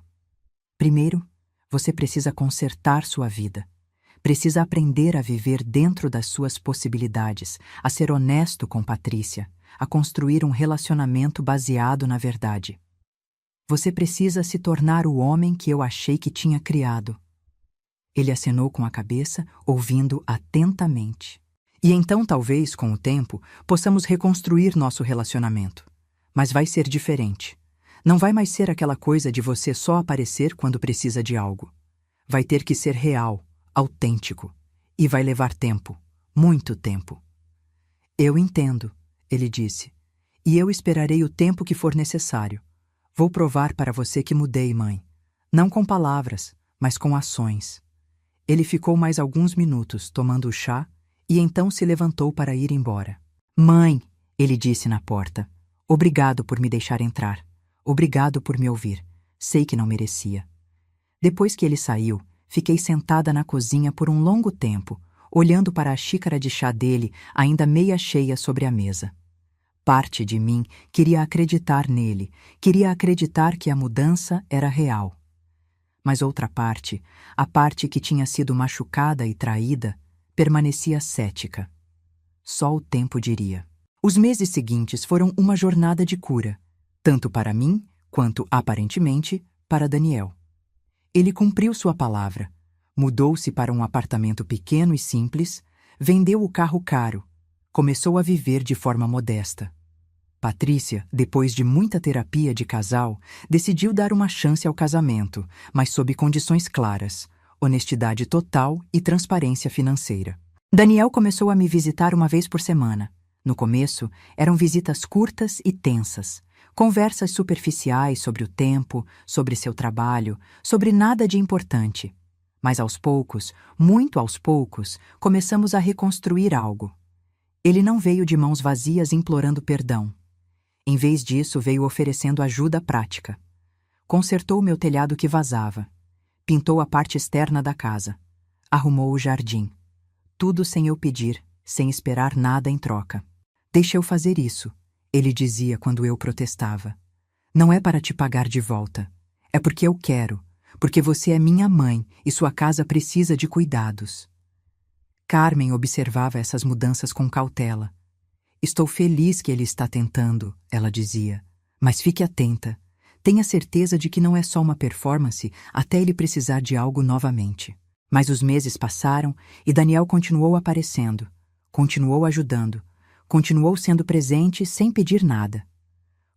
Primeiro, você precisa consertar sua vida. Precisa aprender a viver dentro das suas possibilidades, a ser honesto com Patrícia, a construir um relacionamento baseado na verdade. Você precisa se tornar o homem que eu achei que tinha criado. Ele acenou com a cabeça, ouvindo atentamente. E então, talvez, com o tempo, possamos reconstruir nosso relacionamento. Mas vai ser diferente. Não vai mais ser aquela coisa de você só aparecer quando precisa de algo. Vai ter que ser real, autêntico. E vai levar tempo, muito tempo. Eu entendo, ele disse. E eu esperarei o tempo que for necessário. Vou provar para você que mudei, mãe. Não com palavras, mas com ações. Ele ficou mais alguns minutos tomando o chá e então se levantou para ir embora. Mãe, ele disse na porta, obrigado por me deixar entrar. Obrigado por me ouvir. Sei que não merecia. Depois que ele saiu, fiquei sentada na cozinha por um longo tempo, olhando para a xícara de chá dele, ainda meia cheia sobre a mesa. Parte de mim queria acreditar nele, queria acreditar que a mudança era real. Mas outra parte, a parte que tinha sido machucada e traída, permanecia cética. Só o tempo diria. Os meses seguintes foram uma jornada de cura, tanto para mim, quanto, aparentemente, para Daniel. Ele cumpriu sua palavra, mudou-se para um apartamento pequeno e simples, vendeu o carro caro, começou a viver de forma modesta. Patrícia, depois de muita terapia de casal, decidiu dar uma chance ao casamento, mas sob condições claras, honestidade total e transparência financeira. Daniel começou a me visitar uma vez por semana. No começo, eram visitas curtas e tensas, conversas superficiais sobre o tempo, sobre seu trabalho, sobre nada de importante. Mas aos poucos, muito aos poucos, começamos a reconstruir algo. Ele não veio de mãos vazias implorando perdão. Em vez disso, veio oferecendo ajuda prática. Consertou meu telhado que vazava. Pintou a parte externa da casa. Arrumou o jardim. Tudo sem eu pedir, sem esperar nada em troca. Deixa eu fazer isso, ele dizia quando eu protestava. Não é para te pagar de volta. É porque eu quero, porque você é minha mãe e sua casa precisa de cuidados. Carmen observava essas mudanças com cautela. Estou feliz que ele está tentando, ela dizia. Mas fique atenta. Tenha certeza de que não é só uma performance até ele precisar de algo novamente. Mas os meses passaram e Daniel continuou aparecendo, continuou ajudando, continuou sendo presente sem pedir nada.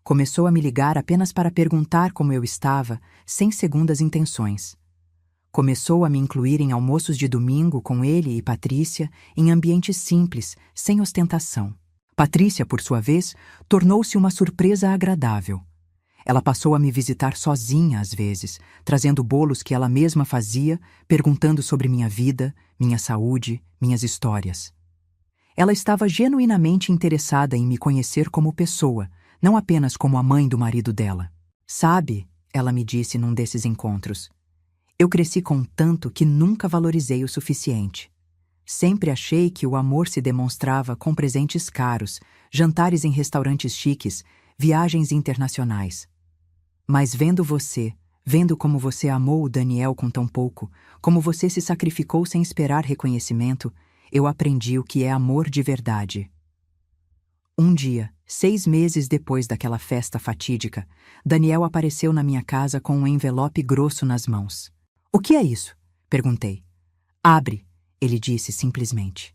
Começou a me ligar apenas para perguntar como eu estava, sem segundas intenções. Começou a me incluir em almoços de domingo com ele e Patrícia, em ambientes simples, sem ostentação. Patrícia, por sua vez, tornou-se uma surpresa agradável. Ela passou a me visitar sozinha às vezes, trazendo bolos que ela mesma fazia, perguntando sobre minha vida, minha saúde, minhas histórias. Ela estava genuinamente interessada em me conhecer como pessoa, não apenas como a mãe do marido dela. Sabe, ela me disse num desses encontros, eu cresci com tanto que nunca valorizei o suficiente. Sempre achei que o amor se demonstrava com presentes caros, jantares em restaurantes chiques, viagens internacionais. Mas vendo você, vendo como você amou o Daniel com tão pouco, como você se sacrificou sem esperar reconhecimento, eu aprendi o que é amor de verdade. Um dia, 6 meses depois daquela festa fatídica, Daniel apareceu na minha casa com um envelope grosso nas mãos. "O que é isso?" perguntei. "Abre", ele disse simplesmente.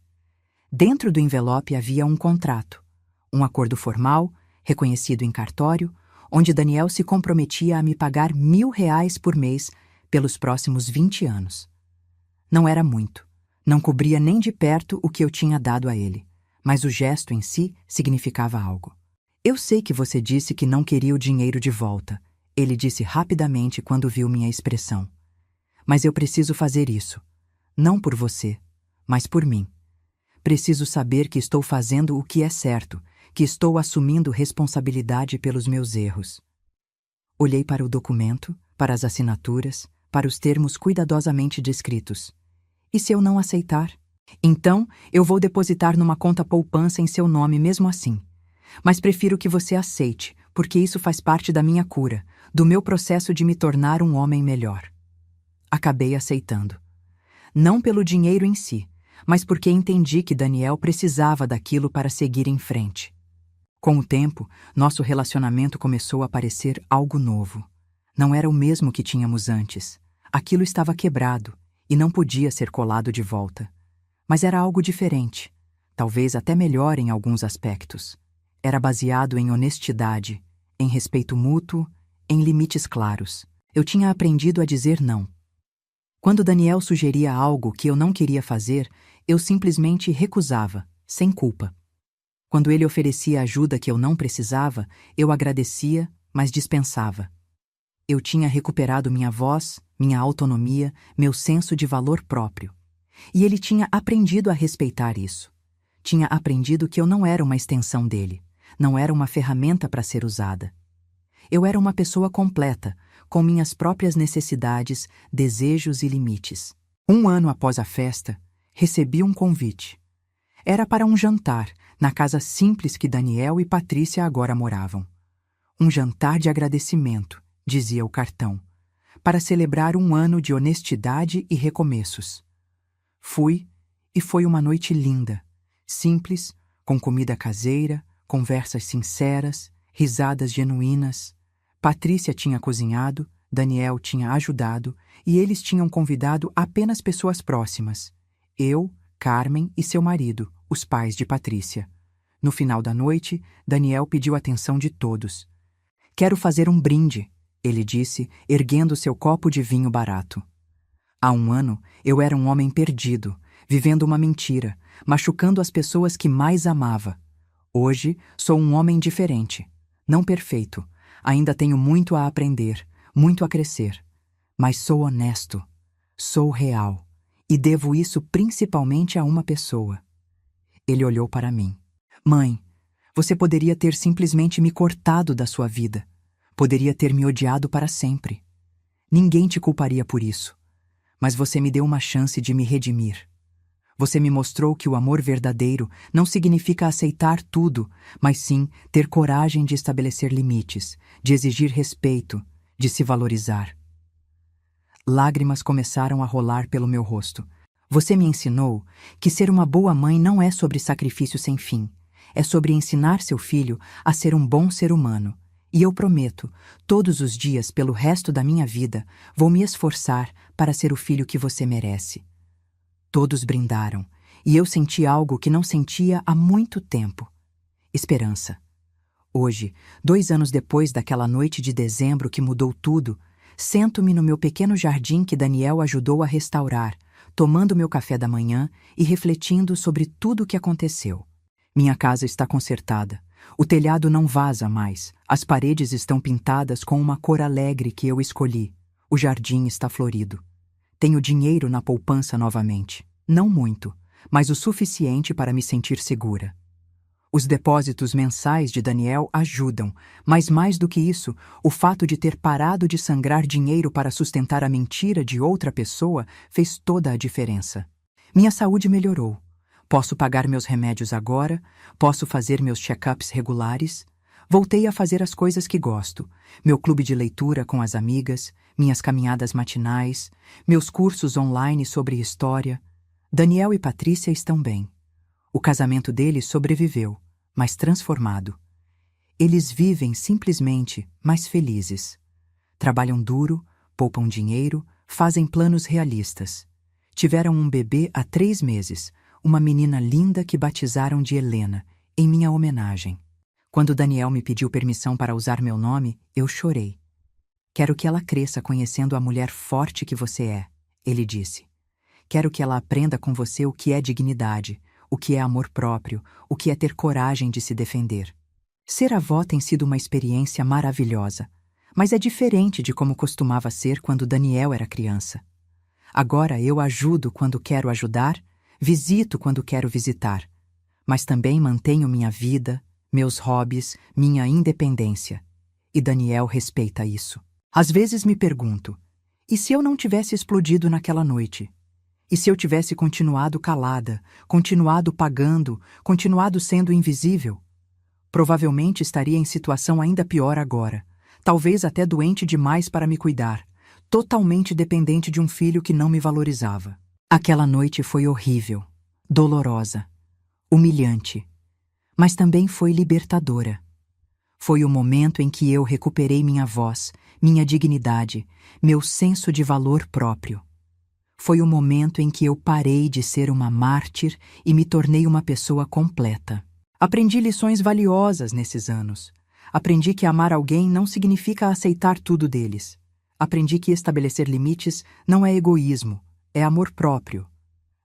Dentro do envelope havia um contrato, um acordo formal, reconhecido em cartório, onde Daniel se comprometia a me pagar R$ 1.000 por mês pelos próximos 20 anos. Não era muito, não cobria nem de perto o que eu tinha dado a ele, mas o gesto em si significava algo. "Eu sei que você disse que não queria o dinheiro de volta", ele disse rapidamente quando viu minha expressão. "Mas eu preciso fazer isso, não por você, mas por mim. Preciso saber que estou fazendo o que é certo, que estou assumindo responsabilidade pelos meus erros." Olhei para o documento, para as assinaturas, para os termos cuidadosamente descritos. "E se eu não aceitar? Então, eu vou depositar numa conta poupança em seu nome mesmo assim. Mas prefiro que você aceite, porque isso faz parte da minha cura, do meu processo de me tornar um homem melhor." Acabei aceitando. Não pelo dinheiro em si, mas porque entendi que Daniel precisava daquilo para seguir em frente. Com o tempo, nosso relacionamento começou a parecer algo novo. Não era o mesmo que tínhamos antes. Aquilo estava quebrado e não podia ser colado de volta. Mas era algo diferente, talvez até melhor em alguns aspectos. Era baseado em honestidade, em respeito mútuo, em limites claros. Eu tinha aprendido a dizer não. Quando Daniel sugeria algo que eu não queria fazer, eu simplesmente recusava, sem culpa. Quando ele oferecia ajuda que eu não precisava, eu agradecia, mas dispensava. Eu tinha recuperado minha voz, minha autonomia, meu senso de valor próprio. E ele tinha aprendido a respeitar isso. Tinha aprendido que eu não era uma extensão dele, não era uma ferramenta para ser usada. Eu era uma pessoa completa, com minhas próprias necessidades, desejos e limites. 1 ano após a festa, recebi um convite. Era para um jantar, na casa simples que Daniel e Patrícia agora moravam. Um jantar de agradecimento, dizia o cartão, para celebrar 1 ano de honestidade e recomeços. Fui, e foi uma noite linda, simples, com comida caseira, conversas sinceras, risadas genuínas. Patrícia tinha cozinhado, Daniel tinha ajudado e eles tinham convidado apenas pessoas próximas. Eu, Carmen e seu marido, os pais de Patrícia. No final da noite, Daniel pediu a atenção de todos. "Quero fazer um brinde", ele disse, erguendo seu copo de vinho barato. Há 1 ano, eu era um homem perdido, vivendo uma mentira, machucando as pessoas que mais amava. Hoje, sou um homem diferente, não perfeito. Ainda tenho muito a aprender, muito a crescer. Mas sou honesto, sou real, e devo isso principalmente a uma pessoa. Ele olhou para mim. "Mãe, você poderia ter simplesmente me cortado da sua vida. Poderia ter me odiado para sempre. Ninguém te culparia por isso. Mas você me deu uma chance de me redimir. Você me mostrou que o amor verdadeiro não significa aceitar tudo, mas sim ter coragem de estabelecer limites, de exigir respeito, de se valorizar." Lágrimas começaram a rolar pelo meu rosto. "Você me ensinou que ser uma boa mãe não é sobre sacrifício sem fim. É sobre ensinar seu filho a ser um bom ser humano. E eu prometo, todos os dias pelo resto da minha vida, vou me esforçar para ser o filho que você merece." Todos brindaram, e eu senti algo que não sentia há muito tempo. Esperança. Hoje, 2 anos depois daquela noite de dezembro que mudou tudo, sento-me no meu pequeno jardim que Daniel ajudou a restaurar, tomando meu café da manhã e refletindo sobre tudo o que aconteceu. Minha casa está consertada. O telhado não vaza mais. As paredes estão pintadas com uma cor alegre que eu escolhi. O jardim está florido. Tenho dinheiro na poupança novamente. Não muito, mas o suficiente para me sentir segura. Os depósitos mensais de Daniel ajudam, mas mais do que isso, o fato de ter parado de sangrar dinheiro para sustentar a mentira de outra pessoa fez toda a diferença. Minha saúde melhorou. Posso pagar meus remédios agora, posso fazer meus check-ups regulares. Voltei a fazer as coisas que gosto. Meu clube de leitura com as amigas, minhas caminhadas matinais, meus cursos online sobre história. Daniel e Patrícia estão bem. O casamento deles sobreviveu, mas transformado. Eles vivem simplesmente mais felizes. Trabalham duro, poupam dinheiro, fazem planos realistas. Tiveram um bebê há 3 meses, uma menina linda que batizaram de Helena, em minha homenagem. Quando Daniel me pediu permissão para usar meu nome, eu chorei. Quero que ela cresça conhecendo a mulher forte que você é, ele disse. Quero que ela aprenda com você o que é dignidade, o que é amor próprio, o que é ter coragem de se defender. Ser avó tem sido uma experiência maravilhosa, mas é diferente de como costumava ser quando Daniel era criança. Agora eu ajudo quando quero ajudar, visito quando quero visitar, mas também mantenho minha vida, meus hobbies, minha independência. E Daniel respeita isso. Às vezes me pergunto, e se eu não tivesse explodido naquela noite? E se eu tivesse continuado calada, continuado pagando, continuado sendo invisível? Provavelmente estaria em situação ainda pior agora, talvez até doente demais para me cuidar, totalmente dependente de um filho que não me valorizava. Aquela noite foi horrível, dolorosa, humilhante, mas também foi libertadora. Foi o momento em que eu recuperei minha voz, minha dignidade, meu senso de valor próprio. Foi o momento em que eu parei de ser uma mártir e me tornei uma pessoa completa. Aprendi lições valiosas nesses anos. Aprendi que amar alguém não significa aceitar tudo deles. Aprendi que estabelecer limites não é egoísmo, é amor próprio.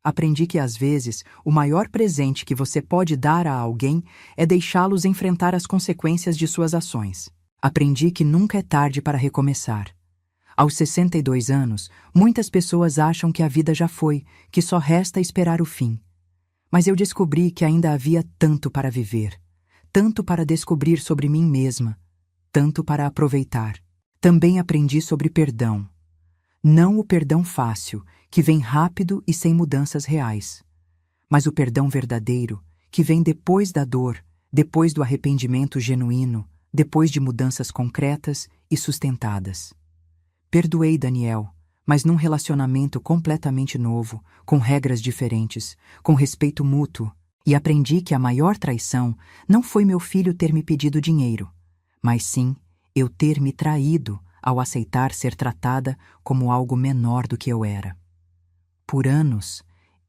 Aprendi que, às vezes, o maior presente que você pode dar a alguém é deixá-los enfrentar as consequências de suas ações. Aprendi que nunca é tarde para recomeçar. Aos 62 anos, muitas pessoas acham que a vida já foi, que só resta esperar o fim. Mas eu descobri que ainda havia tanto para viver, tanto para descobrir sobre mim mesma, tanto para aproveitar. Também aprendi sobre perdão. Não o perdão fácil, que vem rápido e sem mudanças reais, mas o perdão verdadeiro, que vem depois da dor, depois do arrependimento genuíno, depois de mudanças concretas e sustentadas. Perdoei Daniel, mas num relacionamento completamente novo, com regras diferentes, com respeito mútuo, e aprendi que a maior traição não foi meu filho ter me pedido dinheiro, mas sim eu ter me traído ao aceitar ser tratada como algo menor do que eu era. Por anos,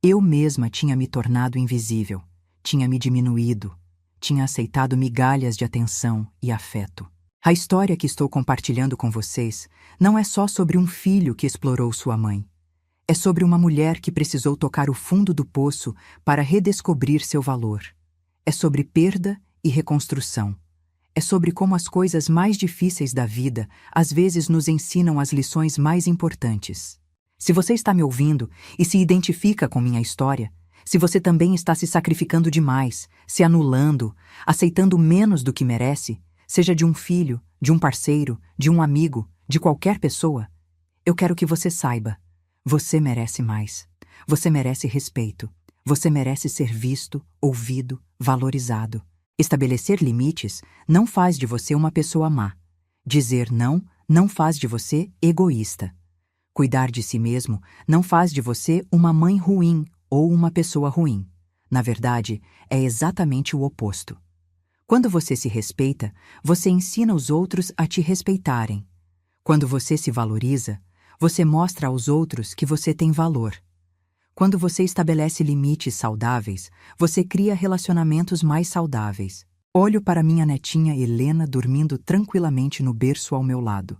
eu mesma tinha me tornado invisível, tinha me diminuído, tinha aceitado migalhas de atenção e afeto. A história que estou compartilhando com vocês não é só sobre um filho que explorou sua mãe. É sobre uma mulher que precisou tocar o fundo do poço para redescobrir seu valor. É sobre perda e reconstrução. É sobre como as coisas mais difíceis da vida às vezes nos ensinam as lições mais importantes. Se você está me ouvindo e se identifica com minha história, se você também está se sacrificando demais, se anulando, aceitando menos do que merece, seja de um filho, de um parceiro, de um amigo, de qualquer pessoa, eu quero que você saiba, você merece mais. Você merece respeito. Você merece ser visto, ouvido, valorizado. Estabelecer limites não faz de você uma pessoa má. Dizer não não faz de você egoísta. Cuidar de si mesmo não faz de você uma mãe ruim ou uma pessoa ruim. Na verdade, é exatamente o oposto. Quando você se respeita, você ensina os outros a te respeitarem. Quando você se valoriza, você mostra aos outros que você tem valor. Quando você estabelece limites saudáveis, você cria relacionamentos mais saudáveis. Olho para minha netinha Helena dormindo tranquilamente no berço ao meu lado.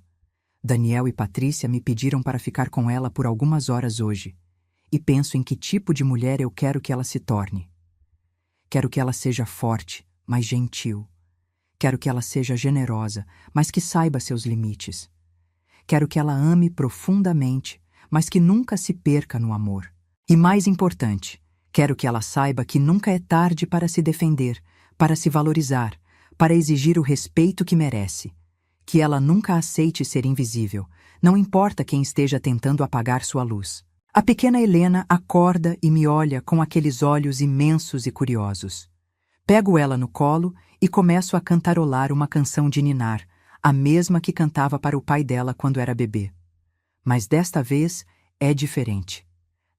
Daniel e Patrícia me pediram para ficar com ela por algumas horas hoje. E penso em que tipo de mulher eu quero que ela se torne. Quero que ela seja forte, mas gentil. Quero que ela seja generosa, mas que saiba seus limites. Quero que ela ame profundamente, mas que nunca se perca no amor. E mais importante, quero que ela saiba que nunca é tarde para se defender, para se valorizar, para exigir o respeito que merece. Que ela nunca aceite ser invisível, não importa quem esteja tentando apagar sua luz. A pequena Helena acorda e me olha com aqueles olhos imensos e curiosos. Pego ela no colo e começo a cantarolar uma canção de ninar, a mesma que cantava para o pai dela quando era bebê. Mas desta vez é diferente.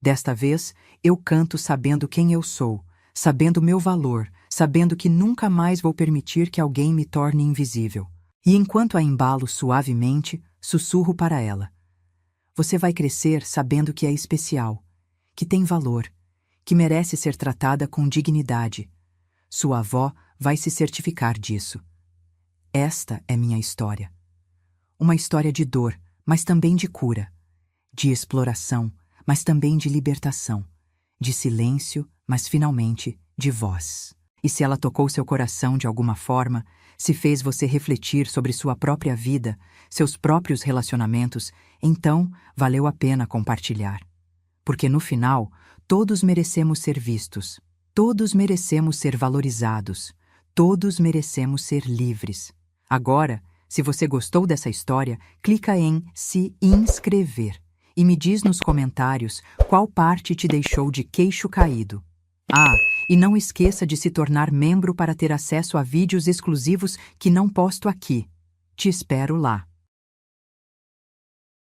Desta vez eu canto sabendo quem eu sou, sabendo meu valor, sabendo que nunca mais vou permitir que alguém me torne invisível. E enquanto a embalo suavemente, sussurro para ela: você vai crescer sabendo que é especial, que tem valor, que merece ser tratada com dignidade. Sua avó vai se certificar disso. Esta é minha história. Uma história de dor, mas também de cura. De exploração, mas também de libertação. De silêncio, mas finalmente de voz. E se ela tocou seu coração de alguma forma, se fez você refletir sobre sua própria vida, seus próprios relacionamentos, então valeu a pena compartilhar. Porque no final, todos merecemos ser vistos, todos merecemos ser valorizados, todos merecemos ser livres. Agora, se você gostou dessa história, clica em se inscrever e me diz nos comentários qual parte te deixou de queixo caído. Ah, e não esqueça de se tornar membro para ter acesso a vídeos exclusivos que não posto aqui. Te espero lá.